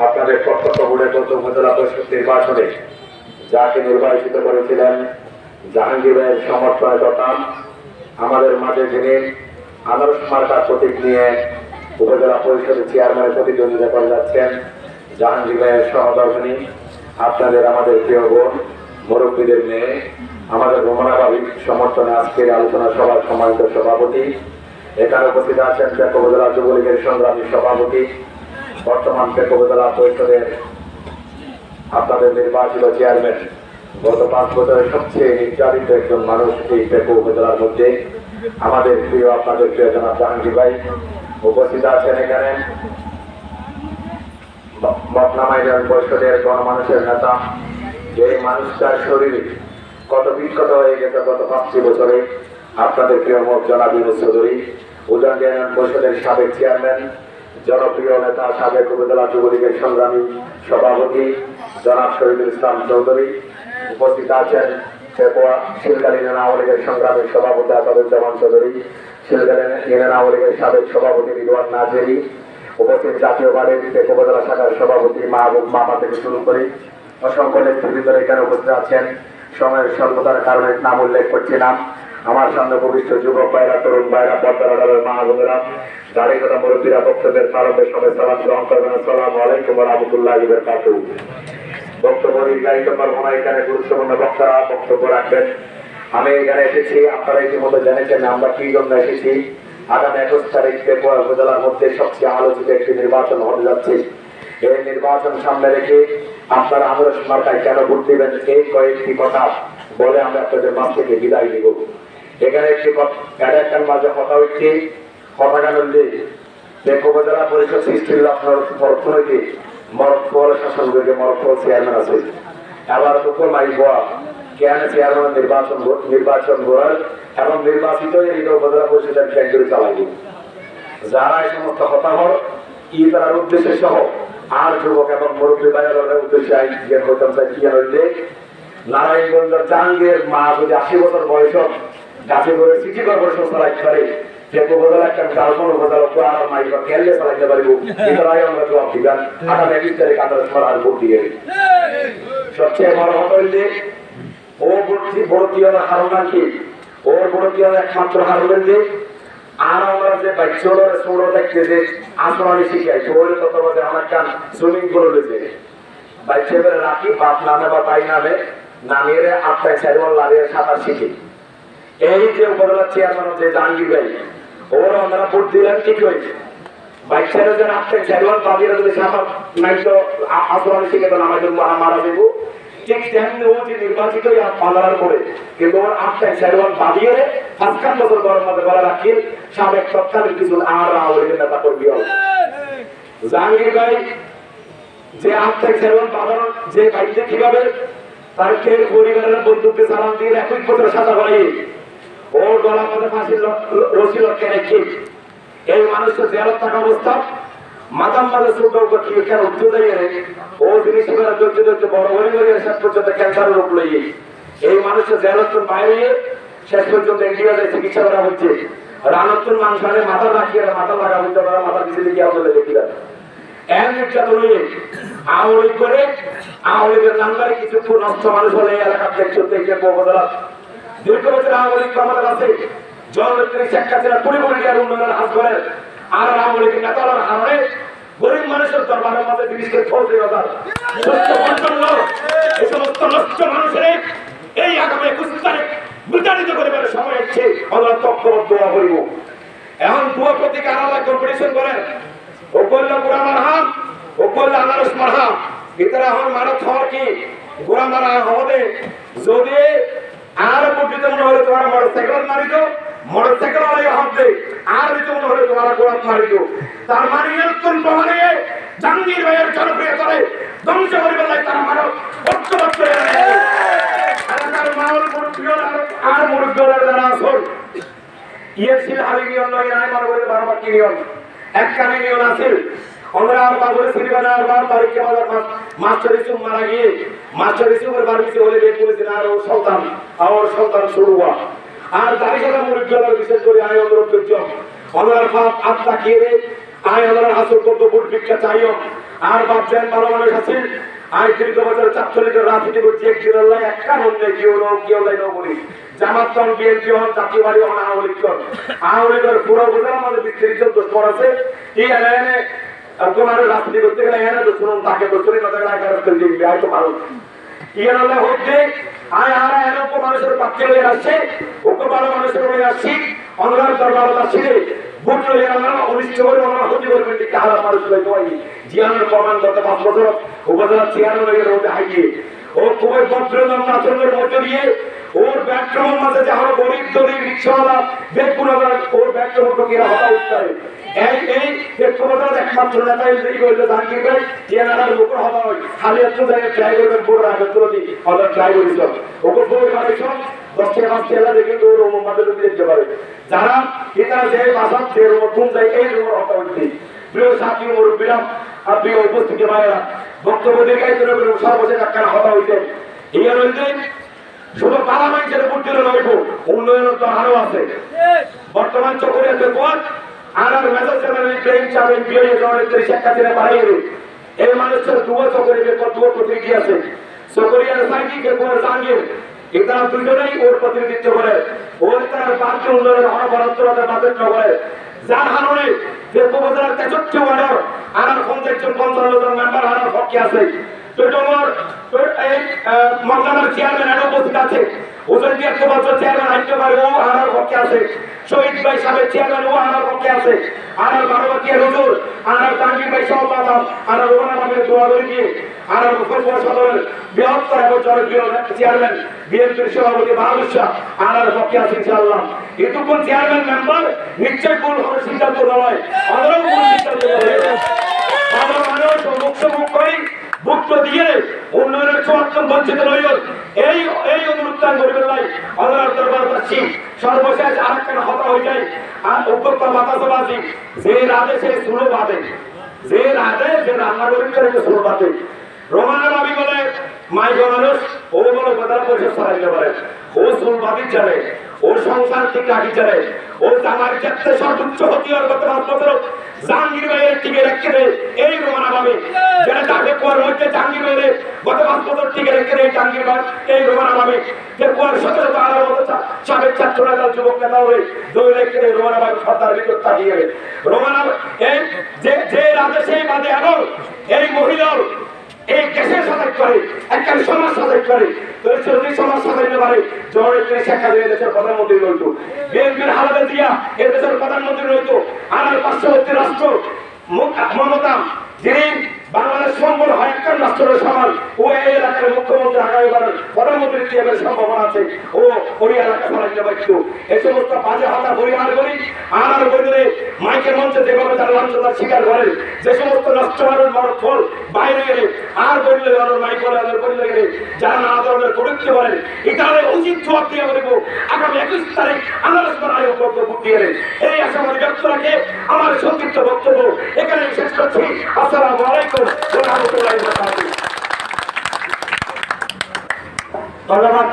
আপনাদের প্রত্যক্ষ ভোটে চলতি উপজেলা পরিষদ নির্বাচনে যাকে নির্বাচিত করেছিলেন জাহাঙ্গীরের সমর্থনে তথা আমাদের মাঝে যিনি আদর্শ মার্কার প্রতীক নিয়ে উপজেলা পরিষদের চেয়ারম্যানের প্রতিদ্বন্দ্বিতা করে যাচ্ছেন জাহাঙ্গীরের সহধর্মিণী, আপনাদের আমাদের প্রিয় বোন, মুরব্বীদের মেয়ে, আমাদের ভ্রমণাভাবিক সমর্থনে আজকের আলোচনা সভার সম্মানিত সভাপতি, এখানে উপস্থিত আছেন পেক উপজেলা যুবলীগের সংগ্রামী সভাপতি, বর্তমান পেক উপজেলা পরিষদের আপনাদের নির্বাচিত চেয়ারম্যান, গত 5 বছরের সবচেয়ে নির্যাতিত একজন মানুষ এই পেক উপজেলার মধ্যে আমাদের প্রিয় আপনাদের প্রিয় জনাব জাহাঙ্গীর ভাই উপস্থিত আছেন। এখানে মতনামাইদান পরিষদের গণমানুষের নেতা, যে মানুষটার শরীরে কত বিক্ষত হয়ে গেছে গত 5 বছরে, আপনাদের প্রিয় মুখ জনাব ইউনূস চৌধুরী, উজান ইউনিয়ন পরিষদের সাবেক চেয়ারম্যান, জনপ্রিয় নেতা, সাবেক উপজেলা যুবলীগের সংগ্রামী সভাপতি জনাব শহীদুল ইসলাম চৌধুরী, উপস্থিত আছেন শিলগালী ইউনিয়ন আওয়ামী লীগের সংগ্রামী সভাপতি আসাদুজ্জামান চৌধুরী, শিলগালী ইউনিয়ন আওয়ামী লীগের সাবেক সভাপতি রিদওয়ান নাজেরি, উপস্থিত জাতীয় পার্টির পেক উপজেলা শাখার সভাপতি মাহবুব মামা থেকে শুরু করে অসংখ্য নেতৃবৃন্দরা এখানে উপস্থিত আছেন। সময়ের স্বল্পতার কারণে নাম উল্লেখ করছি না। আমার সামনে উপবিষ্ট যুবক ভাইরা, তরুণ ভাইরা, পর্দার মা বোনেরা, দাঁড়িয়ে কথা মুরব্বীরা, বক্তব্যের প্রারম্ভের সময় সালাম গ্রহণ করবেন। আসসালামু আলাইকুম ওয়া রাহমাতুল্লাহি ওয়া বারাকাতুহু। বক্তব্য নির্ধারিত পারবো না, এখানে গুরুত্বপূর্ণ বক্তারা বক্তব্য রাখবেন। আমি এখানে এসেছি, আপনারা ইতিমধ্যে জেনেছেন আমরা কি জন্য এসেছি। আগামী 21 তারিখ পেকুয়া উপজেলার মধ্যে সবচেয়ে আলোচিত একটি নির্বাচন হতে যাচ্ছে। এই নির্বাচন সামনে রেখে আপনারা আদর্শ মার্কায় কেন ভোট দিবেন, এই কয়েকটি কথা বলে আমরা আপনাদের মাঝ থেকে বিদায় দিব। এখানে একটি একটা মাঝে কথা হচ্ছে, কথা কেন পেক উপজেলা পরিষদ সৃষ্টির আপনার অর্থনৈতিক মরফল শাসন বিভাগে মরফল চেয়ারম্যান আছে, আবার দুপুর মাই গোয়া কেন চেয়ারম্যান নির্বাচন করার এবং নির্বাচিত এই উপজেলা পরিষদের ব্যাংকগুলি চালাইব। যারা এই সমস্ত হতাহর তার উদ্দেশ্যে সহ আর যুবক এবং মুরব্বী ভাইয়ের উদ্দেশ্যে আইন হইতাম চাই কি হইলে নারায়ণগঞ্জ জাহাঙ্গীর মা যদি 80 বছর বয়স গাজীপুরের সিটি কর্পোরেশন চালাইতে পারে, পেক উপজেলা একটা কার্বন উপজেলা পুরানো মাইক কেন্দ্রে চালাইতে পারিব, এটাই আমরা জবাব দিবেন। আগামী 21 তারিখ আদালত করার ভোট দিয়ে সবচেয়ে বড় কথা হইলে ও বড়তিয়ার হারুনা কি ওর বড়তিয়ার একমাত্র হারুনের যে আর আমরা যে বাচ্চারা ছোট দেখতে যে আসমানি শিখাই ওর কত বছর আমার কান সুইমিং পুল রয়েছে বাচ্চাদের রাখি বাপ নামে বা তাই নামে নামিয়ে আপনার ছেলেমান লাগিয়ে সাঁতার শিখি। এই যে উপজেলা চেয়ারম্যান যে জাহাঙ্গীর ভাই ওর আমরা ভোট দিলেন ঠিক হয়েছে। বাচ্চারা যেন আপনার ছেলেমান পাবিরা যদি সাঁতার নাই তো আসমানি শিখে তো নামাজ মারা দেবো, ঠিক তেমনি ও যে নির্বাচিত পালার করে কিন্তু ওর আপনার ছেলেমান পাবিয়ে ৫ বছর গরম মধ্যে বলা রাখি সাবেক তৎকালীন কিছু আর আওয়ামী নেতা কর্মী হল জাহাঙ্গীর ভাই যে আপনার ছেলেমান পালার যে বাড়িতে কিভাবে তার খেয়ে পরিবারের বন্ধুকে সালাম দিয়ে 21 বছর সাজা বাড়িয়ে ওর গলার মধ্যে ফাঁসির রশি লটকে রেখে এই মানুষের জেলত থাকা অবস্থা মাতাম মাঝে ছোট কেন উঠতে যাইয়ে ও জিনিস বড় বড় শেষ পর্যন্ত ক্যান্সার রোগ লইয়ে এই মানুষের জেলতন বাইরে শেষ পর্যন্ত ইন্ডিয়াতে চিকিৎসা করা হচ্ছে। রানত্তর মানুষ মানে মাথা রাখিয়ে মাথা লাগা হচ্ছে, মাথা কিছু দিকে আপনাদের দেখি এক নির্যাতন হয়ে আওয়ামী করে আওয়ামী লীগের নাম্বারে কিছু নষ্ট মানুষ হলে এলাকার দেখতে উপজেলা দীর্ঘ বছর আওয়ামী লীগ ক্ষমতা আছে। জননেত্রী শেখ হাসিনা 20 কোটি টাকার উন্নয়নের হাত করেন আর আওয়ামী লীগের নেতারা হারে গরিব মানুষের দরবারের মধ্যে জিনিসকে ফলতে এই সমস্ত নষ্ট মানুষের এই আগামী 21 তারিখ বিতাড়িত করিবার সময় হচ্ছে। আমরা তৎপরত দোয়া করিব। এখন দুয়া প্রতীকে আলাদা কম্পিটিশন করেন, ও করলে গোড়া মারহাম, ও করলে আনারস মারহাম, ভিতরে এখন মারত হওয়ার কি গোড়া মারা হবে। যদি আর পর্যন্ত মনে হলে তোমার মোটরসাইকেল মারিত, মোটরসাইকেল হবে আর যদি মনে হলে তোমার গোড়াত মারিত, তার মানে এরকম প্রমাণে জাহাঙ্গীর ভাইয়ের জনপ্রিয়তারে ধ্বংস করিবার লাগে তারা মানব ঐক্যবদ্ধ এলাকার মাহল মুরব্বীরা আর মুরব্বীরা যারা আসল ইয়েছিল হাবিবিয়ন নয় আয় মনে করে 12 বাকি নিয়ম একখানে নিয়ম আছে। আমরা আর বাবুরে সিনেমা আর বার তারিখে আমাদের মাস্টার ইসুম মারা গিয়ে মাস্টার ইসুমের বাড়িতে হলে বের করেছেন আর ওর সন্তান শুরুয়া আর দাঁড়িয়ে মুরব্বীরা বিশেষ করে আয় অনুরোধ করছি আমরা আত্মা খেয়ে আয় আল্লাহর হাসুর কত ভোট ভিক্ষা চাইও আর ভাবছেন ভালো মানুষ আছে আয় দীর্ঘ বছর ছাত্রলীগের রাজনীতি করছি একদিন আল্লাহ একটা মন্দিরে কেউ নাই নগরী জামাত হন বিএনপি হন জাতীয় বাড়ি হন আওয়ামী লীগ হন আওয়ামী লীগের পুরো বোঝার আমাদের বিস্তারিত দোষ আছে কি এনে তোমার রাজনীতি করতে গেলে এনে তো শুনুন তাকে তো শুনি না তাকে দিবি আয় তো ভালো ইয়ার আল্লাহ হচ্ছে আয় আর এরকম মানুষের পাত্রে হয়ে আসছে ওকে ভালো মানুষের হয়ে আসছি অনলাইন দরবার আসছি রে ভোট লইয়ে আমরা অনিষ্ট করে আমরা ক্ষতি করবেন যে কারা মানুষ লইতে পারি জিয়ানের প্রমাণ গত 5 বছর উপজেলা চেয়ারম্যান হয়ে রোদে হাইয়ে ও খুবই ভদ্রনাম আচরণের মধ্যে দিয়ে ওর ব্যাকগ্রাউন্ড মাঝে যে আমরা গরিব দরিব রিক্সাওয়ালা বেকুন ওর ব্যাকগ্রাউন্ড থেকে হতা উঠতে এই বেকুনতার একমাত্র নেতা এই বললো জাহাঙ্গীর ভাই চেয়ারম্যানের উপর হতা হয় খালি একটু জায়গায় ট্রাই করবেন পুরো আগে তুলে আমরা ট্রাই করেছিল ওকে পুরো বাড়াইছ 10 টাকা 5 টাকা দেখে তো ওর মাঝে ঢুকে যেতে পারে যারা এটা যে বাসা যে রকম যায় এই রকম হতা উঠতে প্রিয় সাথী মুরব্বীরা আপনি উপস্থিত ভাইরা বক্তব্য দীর্ঘায়িত করে সর্বশেষ একটা হতা হইতে এই হইতে শুধু পার্লামেন্টের ভোট দিলে নইব উন্নয়নের তো আরো আছে বর্তমান চকরিয়াতে পথ আর মেজর জেনারেল ইব্রাহিম সাহেব এমপি হয়ে জননেত্রী শেখ হাসিনা বাড়াই এই মানুষের দুয়া চকরিয়াতে দুয়া প্রতিনিধি আছে চকরিয়ার সাইকিকে কুমার জাহাঙ্গীর এটা দুজনেই ওর প্রতিনিধিত্ব করে ওর তার পার্টি উন্নয়নের অনবরতরতা বাজেট করে যার কারণে যে উপজেলার 63 ওয়ার্ডের আর একজন 55 জন মেম্বার আর পক্ষে আছে মহকুমার চেয়ারম্যান আরো উপস্থিত আছে ওজন দিয়ে 1 বছর চেয়ারম্যান আইতে পারে ও আর পক্ষে আছে শহীদ ভাই সাহেব চেয়ারম্যান ও আর পক্ষে আছে আর বারবাকিয়া হুজুর আর তানভীর ভাই সহ বাবা আর রোমানা বাবের দোয়া করে দিয়ে আর মুফাজ্জল সদরের বৃহত্তর এবং জনপ্রিয় চেয়ারম্যান বিএনপির সভাপতি বাহাদুর শাহ আর পক্ষে আছে ইনশাআল্লাহ এতক্ষণ চেয়ারম্যান মেম্বার নিশ্চয় কোন হবে সিদ্ধান্ত নয় অদরও কোন সিদ্ধান্ত হবে সাধারণ মানুষ মুখ করে ভোট দিয়ে উন্নয়নের সমর্থন বঞ্চিত রইল এই অনুরোধ করিবেন নাই আল্লাহর দরবার পাচ্ছি সর্বশেষ আরেকখানা হতা হয়ে যায় আর উদ্যোক্তা বাতাসবাদী যে রাধে সে সুলো বাঁধে যে রাধে যে রান্না করে সুলো বাঁধে রোমানা ভাবি বলে মাইক মানুষ ও বলে প্রধান পরিষদ চালাইতে পারে ও সুল বাঁধি জানে ও সংসার ঠিক রাখি জানে ও জামার ক্ষেত্রে সর্বোচ্চ হতে হওয়ার গত 5 বছর জাহাঙ্গীর ভাইয়ের টিকে রেখে দেয় এই রোমানা ভাবে যেটা তাকে কুয়ার মধ্যে জাহাঙ্গীর ভাইয়ের গত 5 বছর টিকে রেখে দেয় জাহাঙ্গীর ভাই এই রোমানা ভাবে যে কুয়ার 17 আলার মতো সাবেক ছাত্র নেতা যুবক নেতা হয়ে দৌড়ে রেখে দেয় রোমানা ভাই সরকার ভিতর তাকিয়ে গেলে রোমানা এই যে রাজে সেই বাদে এবং এই মহিলার এই দেশের সাথে করে একটা সমাজ সাথে করে যদি সমাজ সাজাইতে পারে জননেত্রী শেখ হাসিনা দেশের প্রধানমন্ত্রী রইত বিএনপির হালাদা দিয়া এই দেশের প্রধানমন্ত্রী রইত আর পার্শ্ববর্তী রাষ্ট্র মমতা যিনি বাংলাদেশ সম্বল হয় একটা রাষ্ট্রের সমান ও এই এলাকার মুখ্যমন্ত্রী আগামীবার প্রধানমন্ত্রী হিসেবে সম্ভাবনা আছে ও ওই এলাকা চালাইতে পারত এই সমস্ত বাজে হতা পরিহার করি আর বললে মাইকের মঞ্চে যেভাবে তার লাঞ্ছনার স্বীকার করে যে সমস্ত নষ্ট মারণ ফল বাইরে গেলে আর বললে মাইক বললে গেলে যারা নানা ধরনের প্রযুক্তি বলেন এটা উচিত জবাব দিয়ে বলবো আগামী 21 তারিখ আনারস বানায় উপলব্ধ ভোট দিয়ে এই আশাবাদী ব্যক্ত রাখে আমার সংক্ষিপ্ত বক্তব্য এখানে শেষ করছি। আসসালামু আলাইকুম ওয়া রাহমাতুল্লাহি ওয়া বারাকাতুহু। ধন্যবাদ।